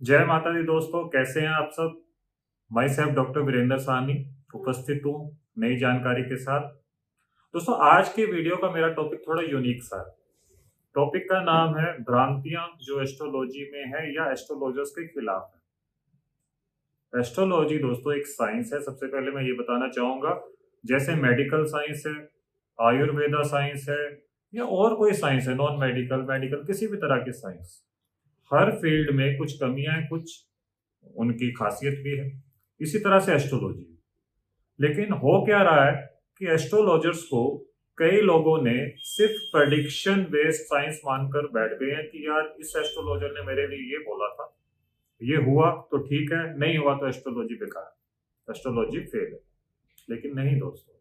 जय माता दी दोस्तों, कैसे हैं आप सब। मैं साहब डॉक्टर वीरेंद्र साहनी उपस्थित हूँ नई जानकारी के साथ। दोस्तों, आज की वीडियो का मेरा टॉपिक थोड़ा यूनिक सा है। टॉपिक का नाम है भ्रांतियां जो एस्ट्रोलॉजी में है या एस्ट्रोलॉजर्स के खिलाफ है। एस्ट्रोलॉजी दोस्तों एक साइंस है। सबसे पहले मैं ये बताना चाहूंगा, जैसे मेडिकल साइंस है, आयुर्वेदा साइंस है, या और कोई साइंस है, नॉन मेडिकल मेडिकल किसी भी तरह की साइंस, हर फील्ड में कुछ कमियां हैं, कुछ उनकी खासियत भी है। इसी तरह से एस्ट्रोलॉजी। लेकिन हो क्या रहा है कि एस्ट्रोलॉजर्स को कई लोगों ने सिर्फ प्रेडिक्शन बेस्ड साइंस मानकर बैठ गए हैं कि यार इस एस्ट्रोलॉजर ने मेरे लिए ये बोला था, ये हुआ तो ठीक है, नहीं हुआ तो एस्ट्रोलॉजी बेकार, एस्ट्रोलॉजी फेल है। लेकिन नहीं दोस्तों,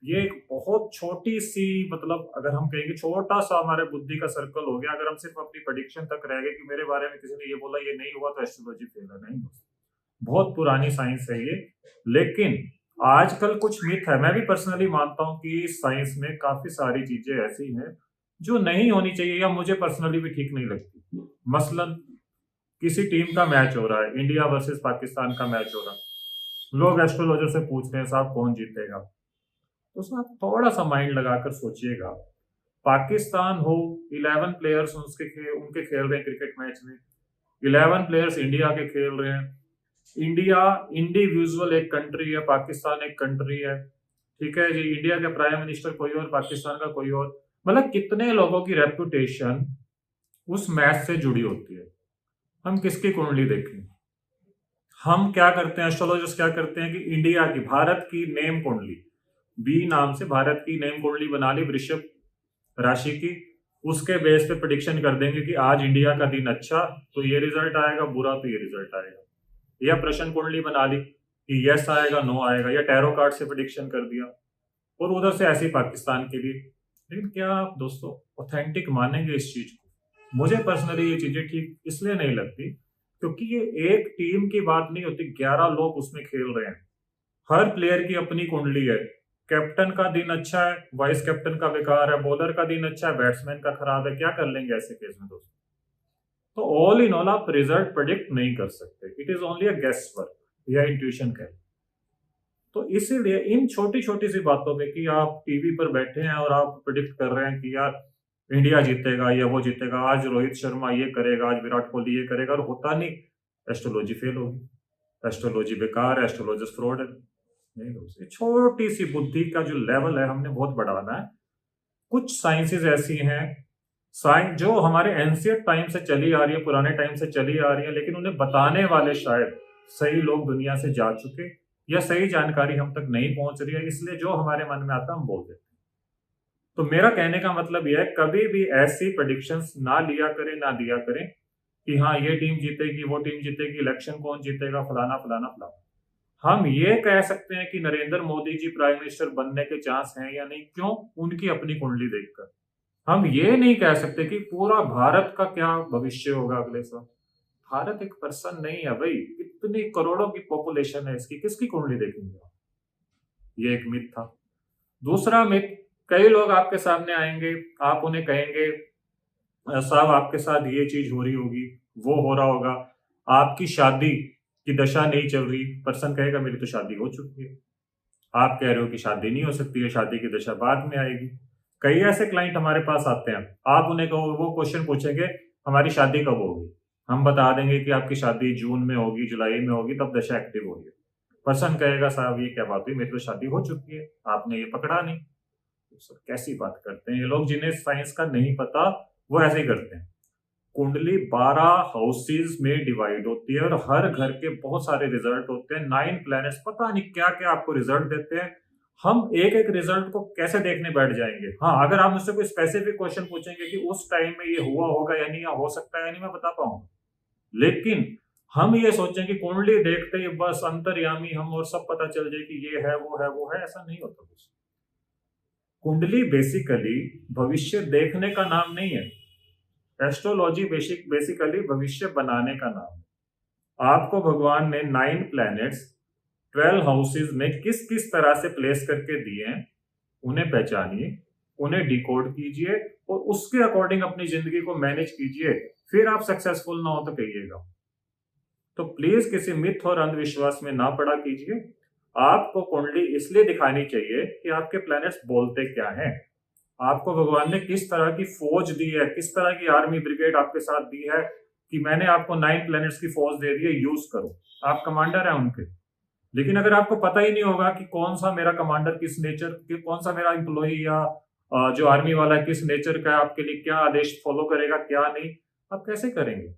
ये एक बहुत छोटी सी, मतलब अगर हम कहेंगे छोटा सा हमारे बुद्धि का सर्कल हो गया। अगर हम सिर्फ अपनी प्रेडिक्शन तक रह गए कि मेरे बारे में किसी ने ये बोला, ये नहीं हुआ तो एस्ट्रोलॉजी फेल है, नहीं दोस्तों। बहुत पुरानी साइंस है ये। लेकिन आजकल कुछ मिथ है। मैं भी पर्सनली मानता हूं कि साइंस में काफी सारी चीजें ऐसी हैं जो नहीं होनी चाहिए या मुझे पर्सनली भी ठीक नहीं लगती। मसलन किसी टीम का मैच हो रहा है, इंडिया वर्सेस पाकिस्तान का मैच हो रहा है, लोग एस्ट्रोलॉजर से पूछ रहे हैं साहब कौन जीतेगा। तो उसमें आप थोड़ा सा माइंड लगाकर सोचिएगा। पाकिस्तान हो, 11 प्लेयर्स उनके खेल रहे हैं क्रिकेट मैच में, 11 प्लेयर्स इंडिया के खेल रहे हैं। इंडिया इंडिविजुअल एक कंट्री है, पाकिस्तान एक कंट्री है। ठीक है जी, इंडिया के प्राइम मिनिस्टर कोई और, पाकिस्तान का कोई और। मतलब कितने लोगों की रेपुटेशन उस मैच से जुड़ी होती है। हम किसकी कुंडली देखें, हम क्या करते हैं, एस्ट्रोलॉजर्स क्या करते हैं कि इंडिया की, भारत की नेम कुंडली, बी नाम से भारत की नेम कुंडली बना ली वृषभ राशि की। उसके बेस पे प्रिडिक्शन कर देंगे कि आज इंडिया का दिन अच्छा तो ये रिजल्ट आएगा, बुरा तो ये रिजल्ट आएगा। या प्रश्न कुंडली बना ली कि यस आएगा नो आएगा, या टैरो कार्ड से प्रिडिक्शन कर दिया। और उधर से ऐसे ही पाकिस्तान के लिए। लेकिन क्या आप दोस्तों ऑथेंटिक मानेंगे इस चीज को? मुझे पर्सनली ये चीजें ठीक इसलिए नहीं लगती क्योंकि ये एक टीम की बात नहीं होती, 11 लोग उसमें खेल रहे हैं। हर प्लेयर की अपनी कुंडली है। कैप्टन का दिन अच्छा है, वाइस कैप्टन का बेकार है, बॉलर का दिन अच्छा है, बैट्समैन का खराब है। क्या कर लेंगे ऐसे केस में दोस्तों? तो ऑल इन ऑल आप रिजल्ट प्रेडिक्ट नहीं कर सकते। It is only a guess work या इंट्यूशन कह। तो इसीलिए इन छोटी छोटी सी बातों में कि आप टीवी पर बैठे हैं और आप प्रिडिक्ट कर रहे हैं कि यार इंडिया जीतेगा या वो जीतेगा, आज रोहित शर्मा ये करेगा, आज विराट कोहली ये करेगा, और होता नहीं, एस्ट्रोलॉजी फेल होगी, एस्ट्रोलॉजी बेकार है, एस्ट्रोलॉजिस्ट फ्रॉड है। नहीं दोस्तों, छोटी सी बुद्धि का जो लेवल है हमने बहुत बढ़ाना है। कुछ साइंसेज ऐसी हैं, साइंस जो हमारे एंशियंट टाइम से चली आ रही है, पुराने टाइम से चली आ रही है, लेकिन उन्हें बताने वाले शायद सही लोग दुनिया से जा चुके, या सही जानकारी हम तक नहीं पहुंच रही है, इसलिए जो हमारे मन में आता है हम बोल देते हैं। तो मेरा कहने का मतलब यह है, कभी भी ऐसी प्रेडिक्शंस ना लिया करें, ना दिया करें कि हाँ ये टीम जीतेगी, वो टीम जीतेगी, इलेक्शन कौन जीतेगा, फलाना फलाना फलाना। हम ये कह सकते हैं कि नरेंद्र मोदी जी प्राइम मिनिस्टर बनने के चांस हैं या नहीं, क्यों? उनकी अपनी कुंडली देखकर। हम ये नहीं कह सकते कि पूरा भारत का क्या भविष्य होगा अगले साल। भारत एक पर्सन नहीं है भाई, कितनी करोड़ों की पॉपुलेशन है इसकी, किसकी कुंडली देखेंगे आप? ये एक मिथ था। दूसरा मिथ, कई लोग आपके सामने आएंगे, आप उन्हें कहेंगे साहब आपके साथ ये चीज हो रही होगी, वो हो रहा होगा, आपकी शादी की दशा नहीं चल रही। पर्सन कहेगा मेरी तो शादी हो चुकी है। आप कह रहे हो कि शादी नहीं हो सकती है, शादी की दशा बाद में आएगी। कई ऐसे क्लाइंट हमारे पास आते हैं, आप उन्हें कहो, वो क्वेश्चन पूछेंगे हमारी शादी कब होगी, हम बता देंगे कि आपकी शादी जून में होगी, जुलाई में होगी, तब दशा एक्टिव होगी। पर्सन कहेगा साहब ये क्या बात हुई, मेरी तो शादी हो चुकी है, आपने ये पकड़ा नहीं। तो सर कैसी बात करते हैं ये लोग, जिन्हें साइंस का नहीं पता, वो ऐसे ही करते हैं। कुंडली 12 हाउसेज में डिवाइड होती है और हर घर के बहुत सारे रिजल्ट होते हैं। 9 प्लैनेट्स पता नहीं क्या क्या आपको रिजल्ट देते हैं। हम एक एक रिजल्ट को कैसे देखने बैठ जाएंगे। हाँ, अगर आप मुझसे कोई स्पेसिफिक क्वेश्चन पूछेंगे कि उस टाइम में ये हुआ होगा या नहीं, या हो सकता है या नहीं, मैं बता पाऊंगा। लेकिन हम ये सोचें कि कुंडली देखते ही बस अंतर्यामी हम और सब पता चल जाए कि ये है वो है वो है, ऐसा नहीं होता कुछ। कुंडली बेसिकली भविष्य देखने का नाम नहीं है। एस्ट्रोलॉजी बेसिकली भविष्य बनाने का नाम है। आपको भगवान ने 9 प्लैनेट्स 12 हाउसेज में किस किस तरह से प्लेस करके दिए हैं, उन्हें पहचानिए, उन्हें डिकोड कीजिए और उसके अकॉर्डिंग अपनी जिंदगी को मैनेज कीजिए। फिर आप सक्सेसफुल ना हो तो कहिएगा। तो प्लीज किसी मिथ और अंधविश्वास में ना पड़ा कीजिए। आपको कुंडली इसलिए दिखानी चाहिए कि आपके प्लैनेट्स बोलते क्या हैं, आपको भगवान ने किस तरह की फौज दी है, किस तरह की आर्मी ब्रिगेड आपके साथ दी है कि मैंने आपको 9 प्लैनेट्स की फौज दे दी है, यूज करो। आप कमांडर हैं उनके। लेकिन अगर आपको पता ही नहीं होगा कि कौन सा मेरा कमांडर किस नेचर के, कौन सा मेरा एम्प्लॉई या जो आर्मी वाला है किस नेचर का है, आपके लिए क्या आदेश फॉलो करेगा क्या नहीं, आप कैसे करेंगे।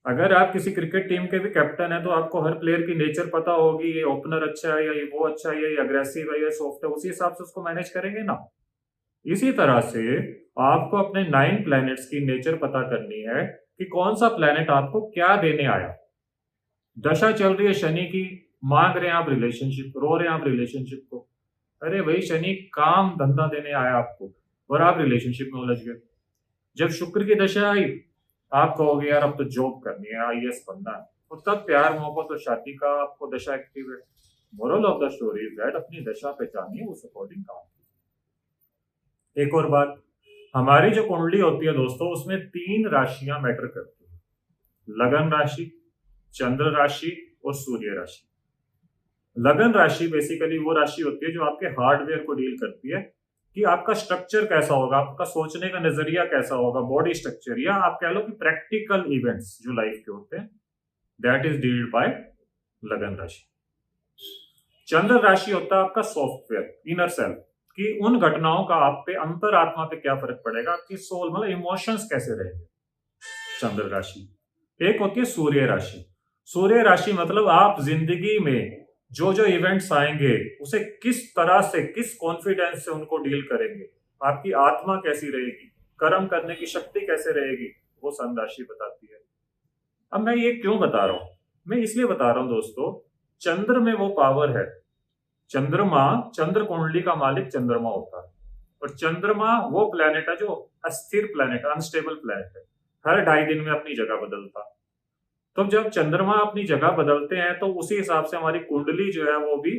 अगर आप किसी क्रिकेट टीम के भी कैप्टन है तो आपको हर प्लेयर की नेचर पता होगी, ये ओपनर अच्छा है या ये वो अच्छा है, ये अग्रेसिव है या सॉफ्ट है, उसी हिसाब से उसको मैनेज करेंगे ना। इसी तरह से आपको अपने 9 प्लैनेट्स की नेचर पता करनी है कि कौन सा प्लैनेट आपको क्या देने आया। दशा चल रही है शनि की, मांग रहे हैं आप रिलेशनशिप, रो रहे हैं आप रिलेशनशिप को, अरे भाई शनि काम धंधा देने आया आपको और आप रिलेशनशिप में उलझ गए। जब शुक्र की दशा आई, आप कहोगे यार अब तो जॉब करनी है, आईएएस बनना है, और तब प्यार मोहब्बत और शादी का आपको दशा एक्टिव है। Moral of the story is that अपनी दशा पहचानिए, उस अकॉर्डिंग काम कीजिए। एक और बात, हमारी जो कुंडली होती है दोस्तों, उसमें 3 राशियां मैटर करती है, लगन राशि, चंद्र राशि और सूर्य राशि। लगन राशि बेसिकली वो राशि होती है जो आपके हार्डवेयर को डील करती है कि आपका स्ट्रक्चर कैसा होगा, आपका सोचने का नजरिया कैसा होगा, बॉडी स्ट्रक्चर, या आप कह लो कि प्रैक्टिकल इवेंट्स जो लाइफ के होते हैं, दैट इज डील्ड बाय लगन राशि। चंद्र राशि होता है आपका सॉफ्टवेयर, इनर सेल्फ, कि उन घटनाओं का आप पे, अंतर आत्मा पे क्या फर्क पड़ेगा, आपकी सोल मतलब इमोशंस कैसे रहेंगे, चंद्र राशि। एक होती है सूर्य राशि। सूर्य राशि मतलब आप जिंदगी में जो जो इवेंट्स आएंगे उसे किस तरह से, किस कॉन्फिडेंस से उनको डील करेंगे, आपकी आत्मा कैसी रहेगी, कर्म करने की शक्ति कैसे रहेगी, वो सन राशि बताती है। अब मैं ये क्यों बता रहा हूं, मैं इसलिए बता रहा हूं दोस्तों, चंद्र में वो पावर है। चंद्रमा, चंद्र कुंडली का मालिक चंद्रमा होता है, और चंद्रमा वो प्लेनेट है जो अस्थिर प्लेनेट, अनस्टेबल प्लेनेट है, हर 2.5 दिन में अपनी जगह बदलता। तो जब चंद्रमा अपनी जगह बदलते हैं तो उसी हिसाब से हमारी कुंडली जो है वो भी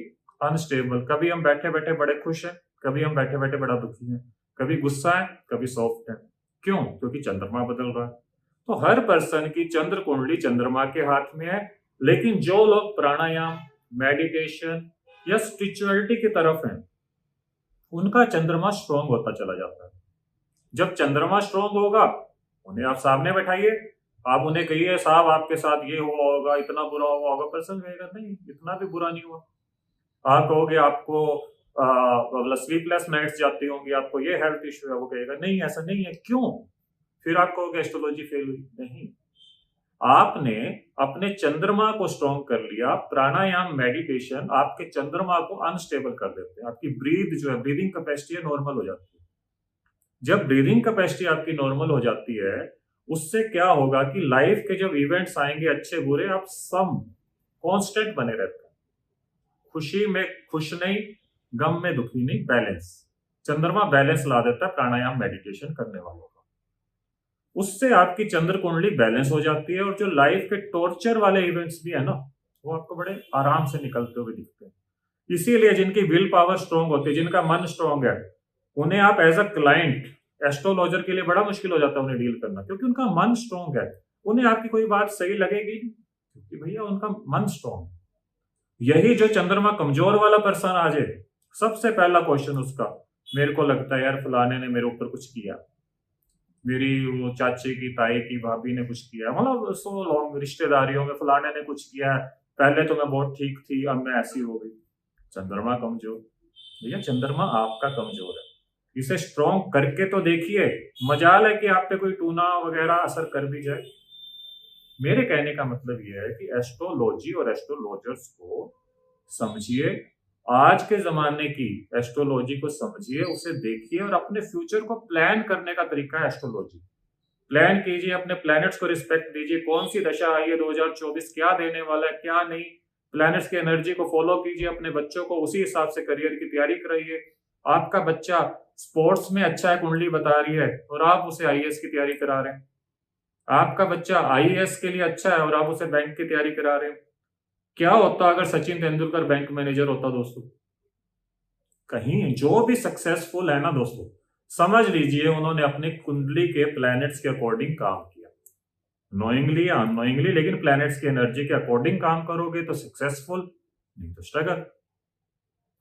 अनस्टेबल, कभी हम बैठे बैठे बड़े खुश हैं, कभी हम बैठे बैठे बड़ा दुखी हैं, कभी गुस्सा है, कभी सॉफ्ट है। क्यों? क्योंकि चंद्रमा बदल रहा है। तो हर पर्सन की चंद्र कुंडली चंद्रमा के हाथ में है। लेकिन जो लोग प्राणायाम, मेडिटेशन या स्पिरिचुअलिटी की तरफ हैं, उनका चंद्रमा स्ट्रांग होता चला जाता है। जब चंद्रमा स्ट्रांग होगा, उन्हें आप सामने बैठाइए, आप उन्हें कहिए साहब आपके साथ ये हुआ होगा, इतना बुरा हुआ होगा, पर्सन कहेगा नहीं इतना भी बुरा नहीं हुआ। आप कहोगे आपको मतलब स्लीपलेस नाइट्स जाती होंगी, आपको ये हेल्थ इश्यू है, वो कहेगा नहीं ऐसा नहीं है। क्यों? फिर आप कहोगे एस्ट्रोलॉजी फेल हुई। नहीं, आपने अपने चंद्रमा को स्ट्रॉन्ग कर लिया। प्राणायाम, मेडिटेशन आपके चंद्रमा को अनस्टेबल कर देते हैं, आपकी ब्रीथ जो है, ब्रीदिंग कैपेसिटी है, नॉर्मल हो जाती है। जब ब्रीदिंग कैपेसिटी आपकी नॉर्मल हो जाती है, उससे क्या होगा कि लाइफ के जब इवेंट्स आएंगे अच्छे बुरे, आप सम कांस्टेंट बने रहते हैं, खुशी में खुश नहीं, गम में दुखी नहीं, बैलेंस। चंद्रमा बैलेंस ला देता है प्राणायाम मेडिटेशन करने वालों का। उससे आपकी चंद्र कुंडली बैलेंस हो जाती है, और जो लाइफ के टॉर्चर वाले इवेंट्स भी है ना, वो आपको बड़े आराम से निकलते हुए दिखते हैं। इसीलिए जिनकी विल पावर स्ट्रांग होती है, जिनका मन स्ट्रांग है, उन्हें आप एज अ क्लाइंट, एस्ट्रोलॉजर के लिए बड़ा मुश्किल हो जाता है उन्हें डील करना, क्योंकि उनका मन स्ट्रांग है। उन्हें आपकी कोई बात सही लगेगी नहीं, क्योंकि भैया उनका मन स्ट्रांग है। यही जो चंद्रमा कमजोर वाला पर्सन आ जाए, सबसे पहला क्वेश्चन उसका, मेरे को लगता है यार फलाने ने मेरे ऊपर कुछ किया, मेरी वो चाचे की, ताई की, भाभी ने कुछ किया, मतलब सो लॉन्ग रिश्तेदारियों में फलाने ने कुछ किया है, पहले तो मैं बहुत ठीक थी, अब मैं ऐसी हो गई। चंद्रमा कमजोर। भैया चंद्रमा आपका कमजोर है, इसे स्ट्रॉन्ग करके तो देखिए। मजाल है कि आप पे कोई टूना वगैरह असर कर भी जाए। मेरे कहने का मतलब यह है कि एस्ट्रोलॉजी और एस्ट्रोलॉजर्स को समझिए, आज के जमाने की एस्ट्रोलॉजी को समझिए, उसे देखिए, और अपने फ्यूचर को प्लान करने का तरीका है एस्ट्रोलॉजी। प्लान कीजिए, अपने प्लैनेट्स को रिस्पेक्ट दीजिए, कौन सी दशा आई है 2024, क्या देने वाला है क्या नहीं, प्लैनेट्स की एनर्जी को फॉलो कीजिए, अपने बच्चों को उसी हिसाब से करियर की तैयारी कराइए। आपका बच्चा स्पोर्ट्स में अच्छा है, कुंडली बता रही है, और आप उसे आईएएस की तैयारी करा रहे हैं। आपका बच्चा आईएएस के लिए अच्छा है और आप उसे बैंक की तैयारी करा रहे हैं। क्या होता अगर सचिन तेंदुलकर बैंक मैनेजर होता दोस्तों? कहीं जो भी सक्सेसफुल है ना दोस्तों, समझ लीजिए उन्होंने अपनी कुंडली के प्लैनेट्स के अकॉर्डिंग काम किया। नोइंगली या अननोइंगली, लेकिन प्लैनेट्स की एनर्जी के अकॉर्डिंग काम करोगे तो सक्सेसफुल, नहीं तो स्ट्रगल।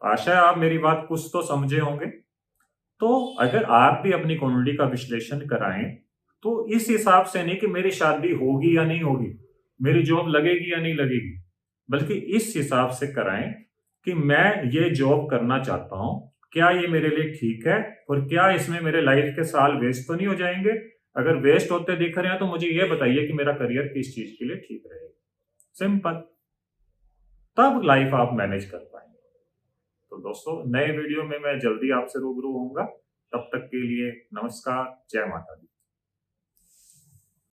आशा है आप मेरी बात कुछ तो समझे होंगे। तो अगर आप भी अपनी कुंडली का विश्लेषण कराएं तो इस हिसाब से नहीं कि मेरी शादी होगी या नहीं होगी, मेरी जॉब लगेगी या नहीं लगेगी, बल्कि इस हिसाब से कराएं कि मैं ये जॉब करना चाहता हूं, क्या ये मेरे लिए ठीक है और क्या इसमें मेरे लाइफ के साल वेस्ट तो नहीं हो जाएंगे। अगर वेस्ट होते दिख रहे हैं तो मुझे ये बताइए कि मेरा करियर किस चीज के लिए ठीक रहेगा। सिंपल। तब लाइफ आप मैनेज कर पाएंगे। तो दोस्तों, नए वीडियो में मैं जल्दी आपसे रूबरू होऊंगा। तब तक के लिए नमस्कार, जय माता दी।